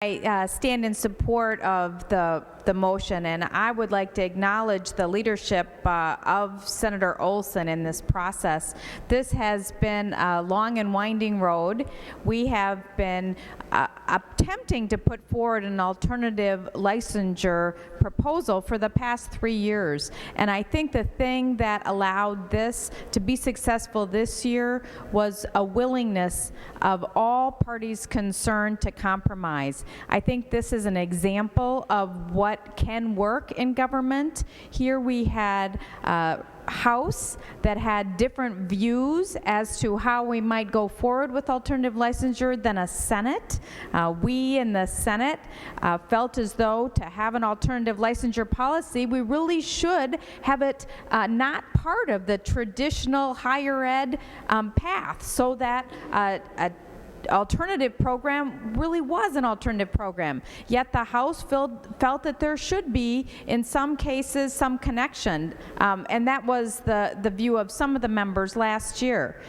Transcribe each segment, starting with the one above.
I stand in support of the motion, and I would like to acknowledge the leadership of Senator Olson in this process. This has been a long and winding road. We have been attempting to put forward an alternative licensure proposal for the past 3 years, and I think the thing that allowed this to be successful this year was a willingness of all parties concerned to compromise. I think this is an example of what can work in government. Here we had a House that had different views as to how we might go forward with alternative licensure than a Senate. We in the Senate felt as though to have an alternative licensure policy, we really should have it not part of the traditional higher ed path, so that a alternative program really was an alternative program. Yet the House felt that there should be, in some cases, some connection, and that was the view of some of the members last year.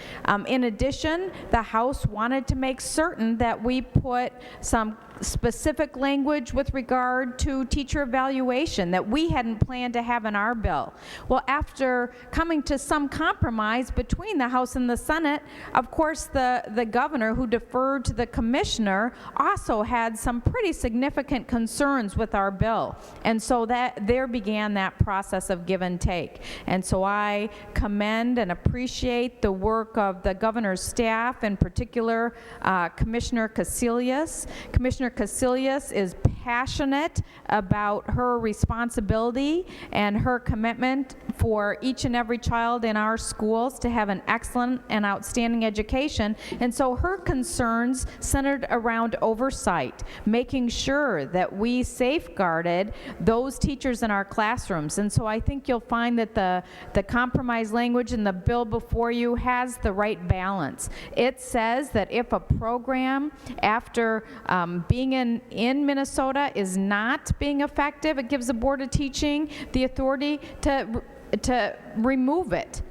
In addition, the House wanted to make certain that we put some specific language with regard to teacher evaluation that we hadn't planned to have in our bill. Well, after coming to some compromise between the House and the Senate, of course the governor, who deferred to the commissioner, also had some pretty significant concerns with our bill, and so that there began that process of give and take. And so I commend and appreciate the work of the governor's staff, in particular Commissioner Casilius. Commissioner Casilius is passionate about her responsibility and her commitment for each and every child in our schools to have an excellent and outstanding education, and so her concerns centered around oversight, making sure that we safeguarded those teachers in our classrooms. And so I think you'll find that the compromise language in the bill before you has the right balance. It says that if a program, after being in Minnesota, is not being effective, it gives the Board of Teaching the authority to remove it.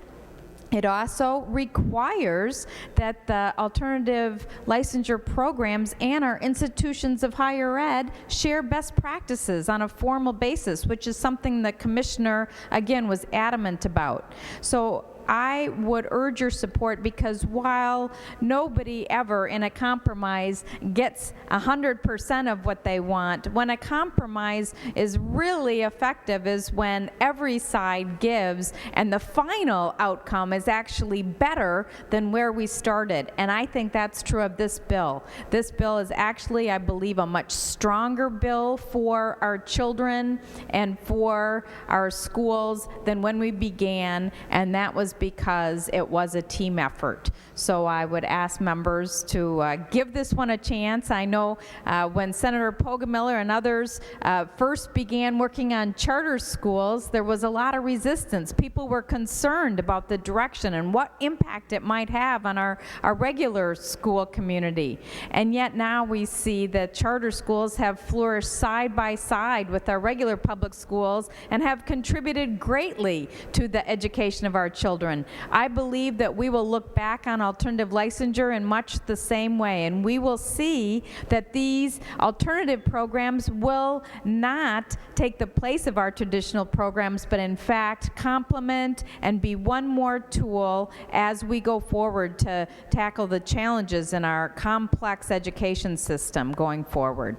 It also requires that the alternative licensure programs and our institutions of higher ed share best practices on a formal basis, which is something the commissioner, again, was adamant about. So I would urge your support, because while nobody ever in a compromise gets 100% of what they want, when a compromise is really effective is when every side gives and the final outcome is actually better than where we started. And I think that's true of this bill. This bill is actually, I believe, a much stronger bill for our children and for our schools than when we began, and that was because it was a team effort. So I would ask members to give this one a chance. I know when Senator Poggemiller and others first began working on charter schools, there was a lot of resistance. People were concerned about the direction and what impact it might have on our regular school community. And yet now we see that charter schools have flourished side by side with our regular public schools and have contributed greatly to the education of our children. I believe that we will look back on alternative licensure in much the same way, and we will see that these alternative programs will not take the place of our traditional programs, but in fact complement and be one more tool as we go forward to tackle the challenges in our complex education system going forward.